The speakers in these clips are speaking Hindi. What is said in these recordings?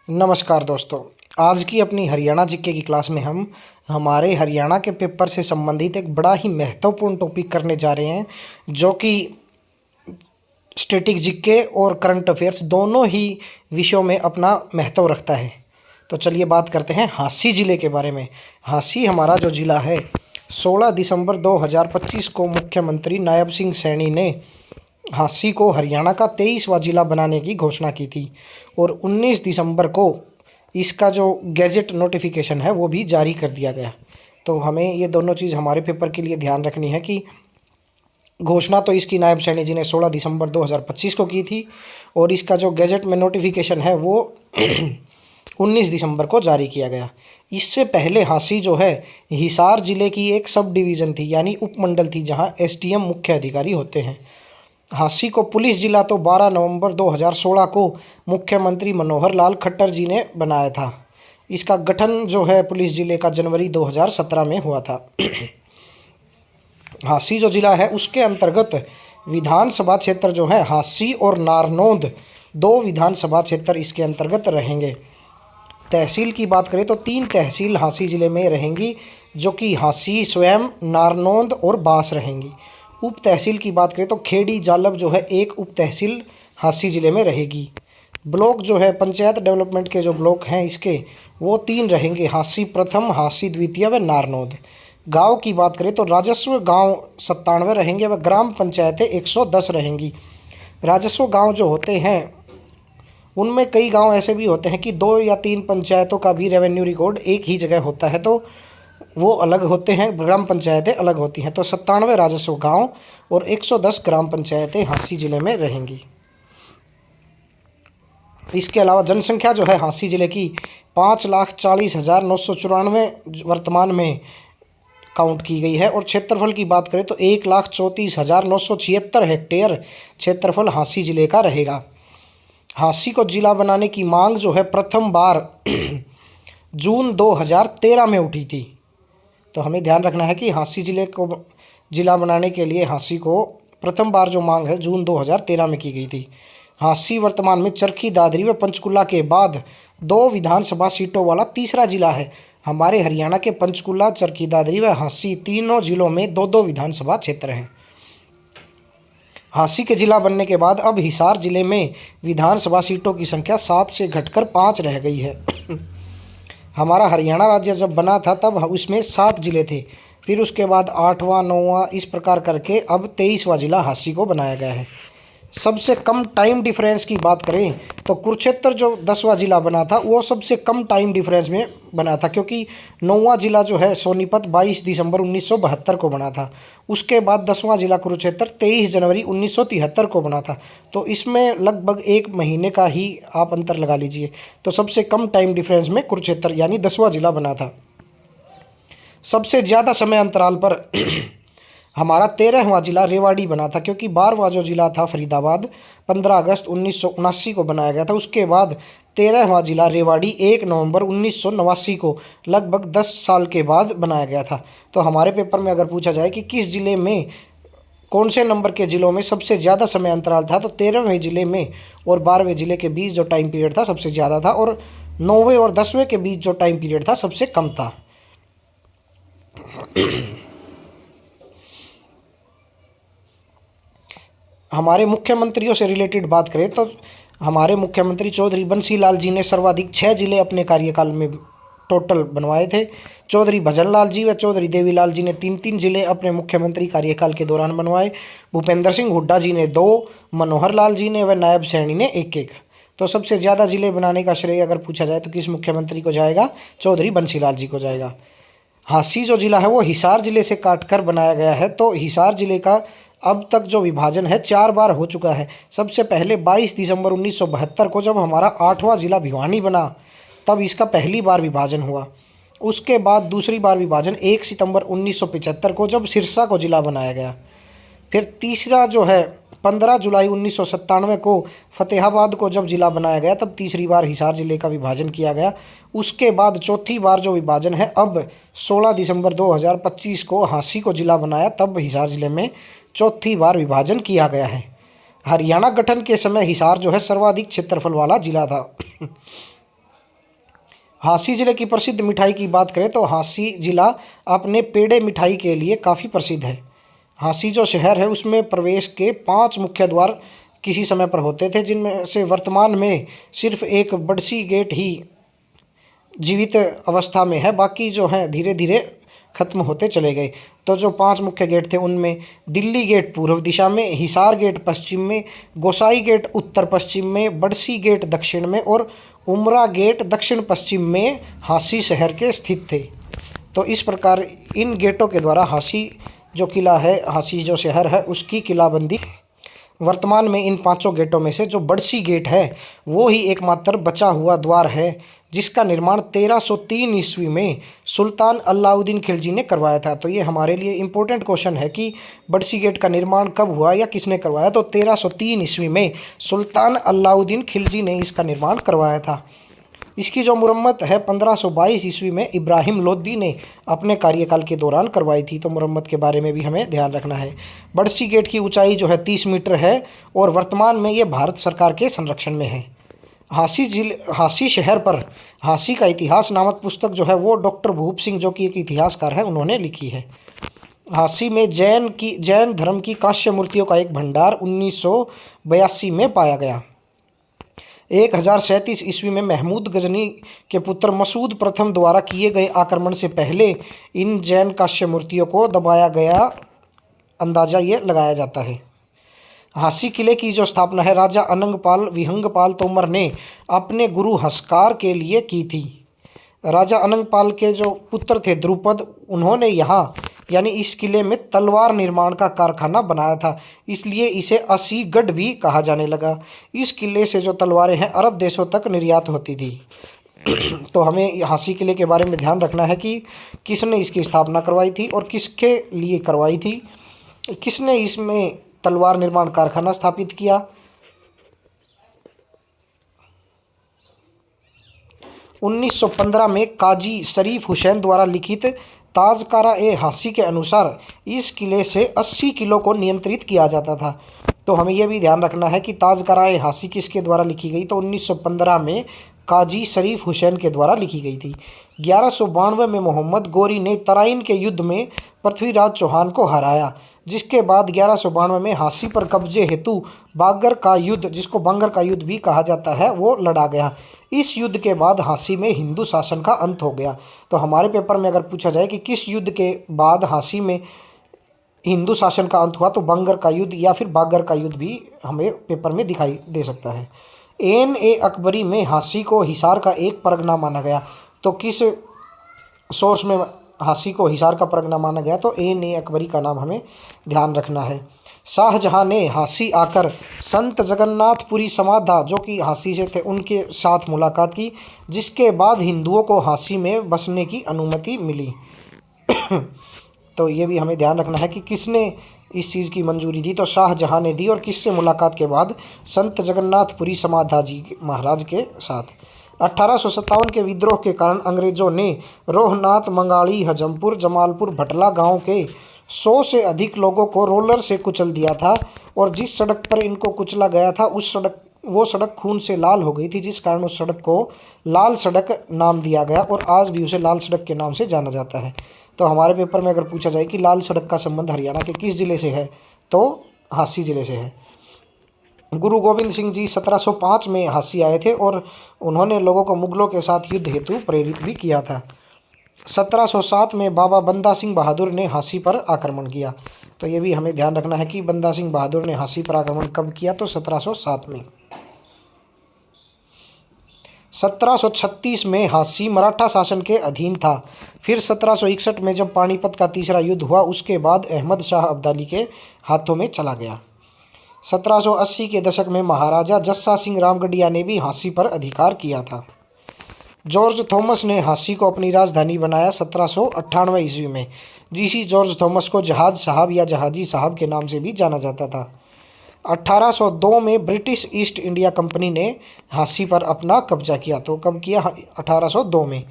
नमस्कार दोस्तों। आज की अपनी हरियाणा जीके की क्लास में हम हमारे हरियाणा के पेपर से संबंधित एक बड़ा ही महत्वपूर्ण टॉपिक करने जा रहे हैं, जो कि स्टैटिक जीके और करंट अफेयर्स दोनों ही विषयों में अपना महत्व रखता है। तो चलिए बात करते हैं हांसी ज़िले के बारे में। हांसी हमारा जो ज़िला है, 16 दिसंबर 2025 को मुख्यमंत्री नायब सिंह सैनी ने हांसी को हरियाणा का 23वां जिला बनाने की घोषणा की थी और 19 दिसंबर को इसका जो गैजेट नोटिफिकेशन है वो भी जारी कर दिया गया। तो हमें ये दोनों चीज़ हमारे पेपर के लिए ध्यान रखनी है कि घोषणा तो इसकी नायब सैनी जी ने 16 दिसंबर 2025 को की थी और इसका जो गैजेट में नोटिफिकेशन है वो 19 दिसंबर को जारी किया गया। इससे पहले हांसी जो है हिसार जिले की एक सब डिवीज़न थी, यानी उपमंडल थी, जहां एसडीएम मुख्य अधिकारी होते हैं। हांसी को पुलिस जिला तो 12 नवंबर 2016 को मुख्यमंत्री मनोहर लाल खट्टर जी ने बनाया था। इसका गठन जो है पुलिस जिले का जनवरी 2017 में हुआ था। हांसी जो जिला है उसके अंतर्गत विधानसभा क्षेत्र जो है हांसी और नारनौंद, दो विधानसभा क्षेत्र इसके अंतर्गत रहेंगे। तहसील की बात करें तो 3 तहसील हांसी ज़िले में रहेंगी, जो कि हांसी स्वयं, नारनौंद और बास रहेंगी। उप तहसील की बात करें तो खेड़ी जालब जो है एक उप तहसील हांसी ज़िले में रहेगी। ब्लॉक जो है पंचायत डेवलपमेंट के जो ब्लॉक हैं इसके वो 3 रहेंगे, हांसी प्रथम, हांसी द्वितीय व नारनौंद। गांव की बात करें तो राजस्व गांव 97 रहेंगे व ग्राम पंचायतें 110 रहेंगी। राजस्व गांव जो होते हैं उनमें कई गांव ऐसे भी होते हैं कि 2 या 3 पंचायतों का भी रेवेन्यू रिकॉर्ड एक ही जगह होता है, तो वो अलग होते हैं, ग्राम पंचायतें अलग होती हैं। तो 97 राजस्व गांव और 110 ग्राम पंचायतें हांसी ज़िले में रहेंगी। इसके अलावा जनसंख्या जो है हांसी ज़िले की 5,40,994 वर्तमान में काउंट की गई है और क्षेत्रफल की बात करें तो 1,34,976 हेक्टेयर क्षेत्रफल हांसी ज़िले का रहेगा। हांसी को जिला बनाने की मांग जो है प्रथम बार जून 2013 में उठी थी। तो हमें ध्यान रखना है कि हांसी ज़िले को जिला बनाने के लिए हांसी को प्रथम बार जो मांग है जून 2013 में की गई थी। हांसी वर्तमान में चरखी दादरी व पंचकुला के बाद 2 विधानसभा सीटों वाला तीसरा जिला है। हमारे हरियाणा के पंचकुला, चरखी दादरी व हांसी तीनों जिलों में 2-2 विधानसभा क्षेत्र हैं। हांसी के जिला बनने के बाद अब हिसार जिले में विधानसभा सीटों की संख्या 7 से घटकर 5 रह गई है। हमारा हरियाणा राज्य जब बना था तब उसमें 7 जिले थे, फिर उसके बाद 8वां, 9वां, इस प्रकार करके अब 23वां जिला हांसी को बनाया गया है। सबसे कम टाइम डिफरेंस की बात करें तो कुरुक्षेत्र जो 10वां जिला बना था वो सबसे कम टाइम डिफरेंस में बना था, क्योंकि 9वां जिला जो है सोनीपत 22 दिसंबर 1972 को बना था। उसके बाद 10वां जिला कुरुक्षेत्र 23 जनवरी 1973 को बना था। तो इसमें लगभग 1 महीने का ही आप अंतर लगा लीजिए। तो सबसे कम टाइम डिफरेंस में कुरुक्षेत्र यानी 10वां जिला बना था। सबसे ज़्यादा समय अंतराल पर हमारा 13वां जिला रेवाड़ी बना था, क्योंकि 12वां जो जिला था फरीदाबाद 15 अगस्त 1979 को बनाया गया था। उसके बाद 13वां जिला रेवाड़ी 1 नवंबर 1989 को लगभग 10 साल के बाद बनाया गया था। तो हमारे पेपर में अगर पूछा जाए कि किस जिले में, कौन से नंबर के ज़िलों में सबसे ज़्यादा समय अंतराल था, तो 13वें जिले में और 12वें जिले के बीच जो टाइम पीरियड था सबसे ज़्यादा था और 9वें और 10वें के बीच जो टाइम पीरियड था सबसे कम था। हमारे मुख्यमंत्रियों से रिलेटेड बात करें तो हमारे मुख्यमंत्री चौधरी बंसी लाल जी ने सर्वाधिक 6 जिले अपने कार्यकाल में टोटल बनवाए थे। चौधरी भजन लाल जी व चौधरी देवीलाल जी ने 3-3 जिले अपने मुख्यमंत्री कार्यकाल के दौरान बनवाए। भूपेंद्र सिंह हुड्डा जी ने 2, मनोहर लाल जी ने व नायब सैनी ने 1-1। तो सबसे ज़्यादा जिले बनाने का श्रेय अगर पूछा जाए तो किस मुख्यमंत्री को जाएगा? चौधरी बंसी लाल जी को जाएगा। हांसी जो जिला है वो हिसार जिले से काटकर बनाया गया है। तो हिसार जिले का अब तक जो विभाजन है 4 बार हो चुका है। सबसे पहले 22 दिसंबर 1972 को जब हमारा 8वां जिला भिवानी बना तब इसका पहली बार विभाजन हुआ। उसके बाद दूसरी बार विभाजन 1 सितंबर 1975 को जब सिरसा को जिला बनाया गया। फिर तीसरा जो है 15 जुलाई 1997 को फतेहाबाद को जब जिला बनाया गया तब तीसरी बार हिसार जिले का विभाजन किया गया। उसके बाद चौथी बार जो विभाजन है अब 16 दिसंबर 2025 को हांसी को जिला बनाया, तब हिसार जिले में चौथी बार विभाजन किया गया है। हरियाणा गठन के समय हिसार जो है सर्वाधिक क्षेत्रफल वाला जिला था। हांसी जिले की प्रसिद्ध मिठाई की बात करें तो हांसी जिला अपने पेड़े मिठाई के लिए काफ़ी प्रसिद्ध है। हांसी जो शहर है उसमें प्रवेश के 5 मुख्य द्वार किसी समय पर होते थे, जिनमें से वर्तमान में सिर्फ एक बड़सी गेट ही जीवित अवस्था में है, बाकी जो हैं धीरे धीरे खत्म होते चले गए। तो जो 5 मुख्य गेट थे उनमें दिल्ली गेट पूर्व दिशा में, हिसार गेट पश्चिम में, गोसाई गेट उत्तर पश्चिम में, बड़सी गेट दक्षिण में और उमरा गेट दक्षिण पश्चिम में हांसी शहर के स्थित थे। तो इस प्रकार इन गेटों के द्वारा हांसी जो किला है, हांसी जो शहर है उसकी किलाबंदी। वर्तमान में इन 5 गेटों में से जो बड़सी गेट है वो ही एकमात्र बचा हुआ द्वार है, जिसका निर्माण 1303 ईस्वी में सुल्तान अलाउद्दीन खिलजी ने करवाया था। तो ये हमारे लिए इम्पोर्टेंट क्वेश्चन है कि बड़सी गेट का निर्माण कब हुआ या किसने करवाया। तो 1303 ईस्वी में सुल्तान अलाउद्दीन खिलजी ने इसका निर्माण करवाया था। इसकी जो मुरम्मत है 1522 ईस्वी में इब्राहिम लोदी ने अपने कार्यकाल के दौरान करवाई थी। तो मुरम्मत के बारे में भी हमें ध्यान रखना है। बड़सी गेट की ऊंचाई जो है 30 मीटर है और वर्तमान में ये भारत सरकार के संरक्षण में है। हांसी शहर पर हांसी का इतिहास नामक पुस्तक जो है वो डॉक्टर भूप सिंह, जो कि एक इतिहासकार है, उन्होंने लिखी है। हांसी में जैन धर्म की कांस्य मूर्तियों का एक भंडार 1982 में पाया गया। 1037 ईस्वी में महमूद गजनी के पुत्र मसूद प्रथम द्वारा किए गए आक्रमण से पहले इन जैन कांस्य मूर्तियों को दबाया गया, अंदाजा ये लगाया जाता है। हांसी किले की जो स्थापना है राजा अनंगपाल विहंगपाल तोमर ने अपने गुरु हस्कार के लिए की थी। राजा अनंगपाल के जो पुत्र थे द्रुपद, उन्होंने यहाँ यानी इस किले में तलवार निर्माण का कारखाना बनाया था, इसलिए इसे असीगढ़ भी कहा जाने लगा। इस किले से जो तलवारें हैं अरब देशों तक निर्यात होती थी। तो हमें हांसी किले के बारे में ध्यान रखना है कि किसने इसकी स्थापना करवाई थी और किसके लिए करवाई थी, किसने इसमें तलवार निर्माण कारखाना स्थापित किया। 1915 में काजी शरीफ हुसैन द्वारा लिखित ताजकारा ए हांसी के अनुसार इस किले से 80 किलो को नियंत्रित किया जाता था। तो हमें यह भी ध्यान रखना है कि ताजकारा ए हांसी किसके द्वारा लिखी गई, तो 1915 में काजी शरीफ हुसैन के द्वारा लिखी गई थी। 1192 में मोहम्मद गोरी ने तराइन के युद्ध में पृथ्वीराज चौहान को हराया, जिसके बाद 1192 में हांसी पर कब्जे हेतु बांगर का युद्ध, जिसको बांगर का युद्ध भी कहा जाता है, वो लड़ा गया। इस युद्ध के बाद हांसी में हिंदू शासन का अंत हो गया। तो हमारे पेपर में अगर पूछा जाए कि किस युद्ध के बाद हांसी में हिंदू शासन का अंत हुआ, तो बांगर का युद्ध या फिर बांगर का युद्ध भी हमें पेपर में दिखाई दे सकता है। ए अकबरी में हांसी को हिसार का एक परगना माना गया। तो किस सोर्स में हांसी को हिसार का परगना माना गया, तो ए अकबरी का नाम हमें ध्यान रखना है। शाहजहां ने हांसी आकर संत जगन्नाथपुरी समाधा, जो कि हांसी से थे, उनके साथ मुलाकात की, जिसके बाद हिंदुओं को हांसी में बसने की अनुमति मिली। तो ये भी हमें ध्यान रखना है कि किसने इस चीज़ की मंजूरी दी, तो शाहजहां ने दी। और किससे मुलाकात के बाद, संत जगन्नाथपुरी समाधा जी महाराज के साथ। 1857 के विद्रोह के कारण अंग्रेजों ने रोहनाथ, मंगाड़ी, हजमपुर, जमालपुर, भटला गांव के 100 से अधिक लोगों को रोलर से कुचल दिया था। और जिस सड़क पर इनको कुचला गया था वो सड़क खून से लाल हो गई थी, जिस कारण उस सड़क को लाल सड़क नाम दिया गया और आज भी उसे लाल सड़क के नाम से जाना जाता है। तो हमारे पेपर में अगर पूछा जाए कि लाल सड़क का संबंध हरियाणा के किस जिले से है, तो हांसी जिले से है। गुरु गोविंद सिंह जी 1705 में हांसी आए थे और उन्होंने लोगों को मुगलों के साथ युद्ध हेतु प्रेरित भी किया था। 1707 में बाबा बंदा सिंह बहादुर ने हांसी पर आक्रमण किया। तो ये भी हमें ध्यान रखना है कि बंदा सिंह बहादुर ने हांसी पर आक्रमण कब किया, तो 1707 में। 1736 में हांसी मराठा शासन के अधीन था। फिर 1761 में जब पानीपत का तीसरा युद्ध हुआ, उसके बाद अहमद शाह अब्दाली के हाथों में चला गया। 1780 के दशक में महाराजा जस्सा सिंह रामगढ़िया ने भी हांसी पर अधिकार किया था। जॉर्ज थॉमस ने हांसी को अपनी राजधानी बनाया 1798 ईस्वी में। जिसी जॉर्ज थॉमस को जहाज साहब या जहाजी साहब के नाम से भी जाना जाता था। 1802 में ब्रिटिश ईस्ट इंडिया कंपनी ने हांसी पर अपना कब्जा किया। तो कब किया? 1802 में।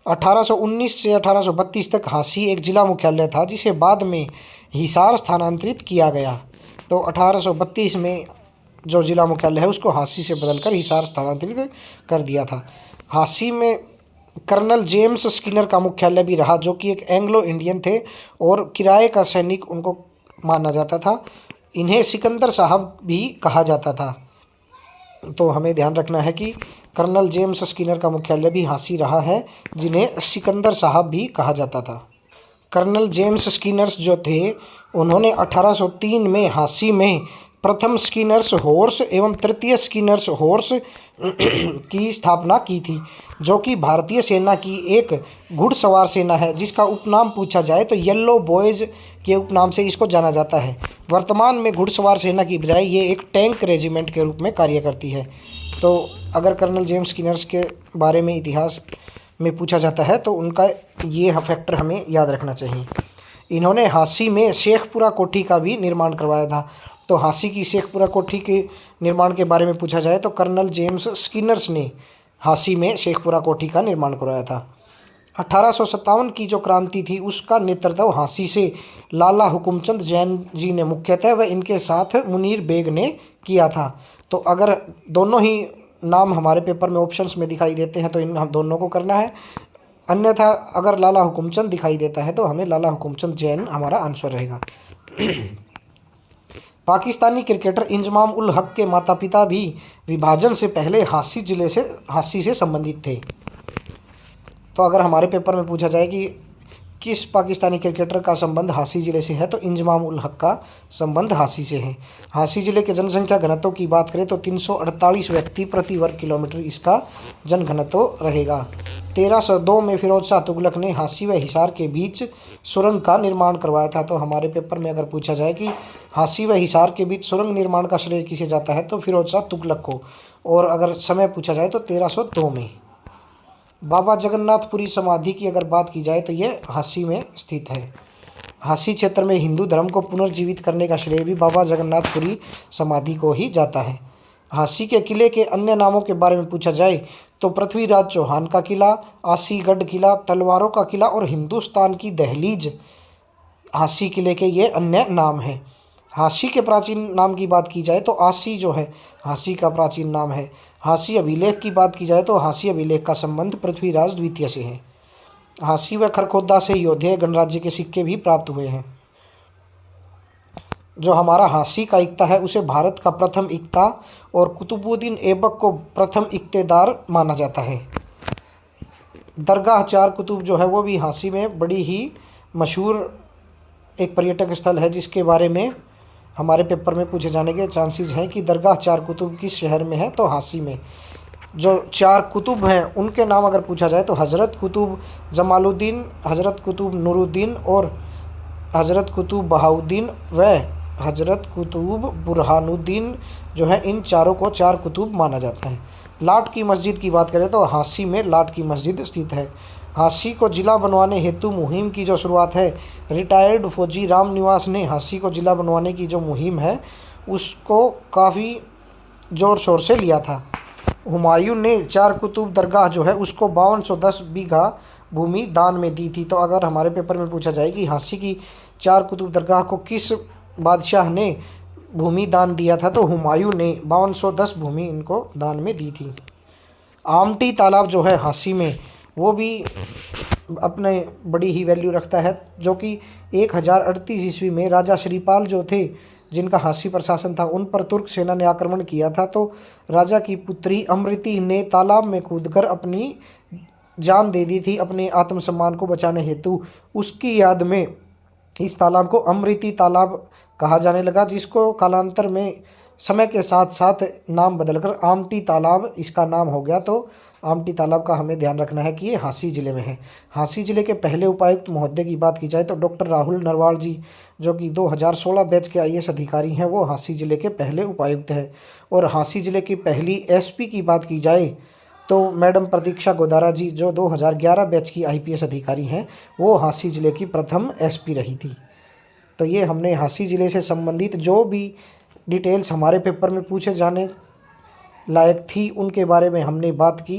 1819 से 1832 तक हांसी एक जिला मुख्यालय था, जिसे बाद में हिसार स्थानांतरित किया गया। तो 1832 में जो जिला मुख्यालय है उसको हांसी से बदलकर हिसार स्थानांतरित कर दिया था। हांसी में कर्नल जेम्स स्किनर का मुख्यालय भी रहा, जो कि एक एंग्लो इंडियन थे और किराए का सैनिक उनको माना जाता था। इन्हें सिकंदर साहब भी कहा जाता था। तो हमें ध्यान रखना है कि कर्नल जेम्स स्किनर का मुख्यालय भी हांसी रहा है, जिन्हें सिकंदर साहब भी कहा जाता था। कर्नल जेम्स स्किनर्स जो थे, उन्होंने 1803 में हांसी में प्रथम स्किनर्स हॉर्स एवं तृतीय स्किनर्स हॉर्स की स्थापना की थी, जो कि भारतीय सेना की एक घुड़सवार सेना है, जिसका उपनाम पूछा जाए तो येलो बॉयज़ के उपनाम से इसको जाना जाता है। वर्तमान में घुड़सवार सेना की बजाय ये एक टैंक रेजिमेंट के रूप में कार्य करती है। तो अगर कर्नल जेम्स स्किनर्स के बारे में इतिहास में पूछा जाता है तो उनका ये फैक्टर हमें याद रखना चाहिए। इन्होंने हांसी में शेखपुरा कोठी का भी निर्माण करवाया था। तो हांसी की शेखपुरा कोठी के निर्माण के बारे में पूछा जाए तो कर्नल जेम्स स्किनर्स ने हांसी में शेखपुरा कोठी का निर्माण करवाया था। 1857 की जो क्रांति थी उसका नेतृत्व हांसी से लाला हुकुमचंद जैन जी ने मुख्यतः व इनके साथ मुनीर बेग ने किया था। तो अगर दोनों ही नाम हमारे पेपर में ऑप्शंस में दिखाई देते हैं तो इन हम दोनों को करना है, अन्यथा अगर लाला हुकुमचंद दिखाई देता है तो हमें लाला हुकुमचंद जैन हमारा आंसर रहेगा। पाकिस्तानी क्रिकेटर इंजमाम उल हक के माता पिता भी विभाजन से पहले हांसी से संबंधित थे। तो अगर हमारे पेपर में पूछा जाए कि किस पाकिस्तानी क्रिकेटर का संबंध हांसी ज़िले से है तो इंजमाम उल हक का संबंध हांसी से है। हांसी ज़िले के जनसंख्या घनत्व की बात करें तो 348 व्यक्ति प्रति वर्ग किलोमीटर इसका जनघनत्व रहेगा। 1302 में फिरोज शाह तुगलक ने हांसी व हिसार के बीच सुरंग का निर्माण करवाया था। तो हमारे पेपर में अगर पूछा जाए कि हांसी व हिसार के बीच सुरंग निर्माण का श्रेय किसे जाता है तो फिरोज शाह तुगलक को, और अगर समय पूछा जाए तो 1302 में। बाबा जगन्नाथपुरी समाधि की अगर बात की जाए तो ये हांसी में स्थित है। हांसी क्षेत्र में हिंदू धर्म को पुनर्जीवित करने का श्रेय भी बाबा जगन्नाथपुरी समाधि को ही जाता है। हांसी के किले के अन्य नामों के बारे में पूछा जाए तो पृथ्वीराज चौहान का किला, आसीगढ़ किला, तलवारों का किला और हिंदुस्तान की दहलीज हांसी किले के ये अन्य नाम हैं। हांसी के प्राचीन नाम की बात की जाए तो आसी जो है हांसी का प्राचीन नाम है। हांसी अभिलेख की बात की जाए तो हांसी अभिलेख का संबंध पृथ्वीराज द्वितीय से है। हांसी व खरखोदा से योधेय गणराज्य के सिक्के भी प्राप्त हुए हैं। जो हमारा हांसी का इक्ता है उसे भारत का प्रथम इक्ता और कुतुबुद्दीन ऐबक को प्रथम इक्तेदार माना जाता है। दरगाह चार कुतुब जो है वो भी हांसी में बड़ी ही मशहूर एक पर्यटक स्थल है, जिसके बारे में हमारे पेपर में पूछे जाने के चांसेस हैं कि दरगाह चार कुतुब किस शहर में है तो हांसी में। जो चार कुतुब हैं उनके नाम अगर पूछा जाए तो हज़रत कुतुब जमालुद्दीन, हज़रत कुतुब नूरुद्दीन और हज़रत कुतुब बहाउद्दीन व हज़रत कुतुब बुरहानुद्दीन जो है, इन चारों को चार कुतुब माना जाता है। लाट की मस्जिद की बात करें तो हांसी में लाट की मस्जिद स्थित है। हांसी को जिला बनवाने हेतु मुहिम की जो शुरुआत है, रिटायर्ड फौजी राम निवास ने हांसी को जिला बनवाने की जो मुहिम है उसको काफ़ी ज़ोर शोर से लिया था। हुमायूं ने चार कुतुब दरगाह जो है उसको 5210 बीघा भूमि दान में दी थी। तो अगर हमारे पेपर में पूछा जाए कि हांसी की चार कुतुब दरगाह को किस बादशाह ने भूमि दान दिया था तो हुमायूं ने 5210 भूमि इनको दान में दी थी। आमटी तालाब जो है हांसी में वो भी अपने बड़ी ही वैल्यू रखता है, जो कि 1038 ईस्वी में राजा श्रीपाल जो थे जिनका हांसी प्रशासन था उन पर तुर्क सेना ने आक्रमण किया था। तो राजा की पुत्री अमृति ने तालाब में कूदकर अपनी जान दे दी थी अपने आत्मसम्मान को बचाने हेतु। उसकी याद में इस तालाब को अमृति तालाब कहा जाने लगा, जिसको कालांतर में समय के साथ साथ नाम बदलकर आमटी तालाब इसका नाम हो गया। तो आमटी तालाब का हमें ध्यान रखना है कि ये हांसी ज़िले में है। हांसी ज़िले के पहले उपायुक्त महोदय की बात की जाए तो डॉक्टर राहुल नरवाल जी, जो कि 2016 बैच के IAS अधिकारी हैं, वो हांसी ज़िले के पहले उपायुक्त हैं। और हांसी ज़िले की पहली SP की बात की जाए तो मैडम प्रतीक्षा गोदारा जी, जो 2011 बैच की IPS अधिकारी हैं, वो हांसी ज़िले की प्रथम SP रही थी। तो ये हमने हांसी ज़िले से संबंधित जो भी डिटेल्स हमारे पेपर में पूछे जाने लायक थी उनके बारे में हमने बात की।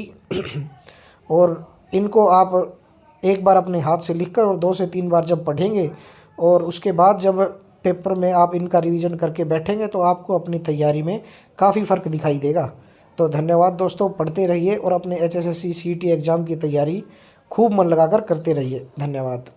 और इनको आप एक बार अपने हाथ से लिखकर और 2 से 3 बार जब पढ़ेंगे और उसके बाद जब पेपर में आप इनका रिवीजन करके बैठेंगे तो आपको अपनी तैयारी में काफ़ी फ़र्क दिखाई देगा। तो धन्यवाद दोस्तों, पढ़ते रहिए और अपने HSSC CET एग्ज़ाम की तैयारी खूब मन लगाकर करते रहिए। धन्यवाद।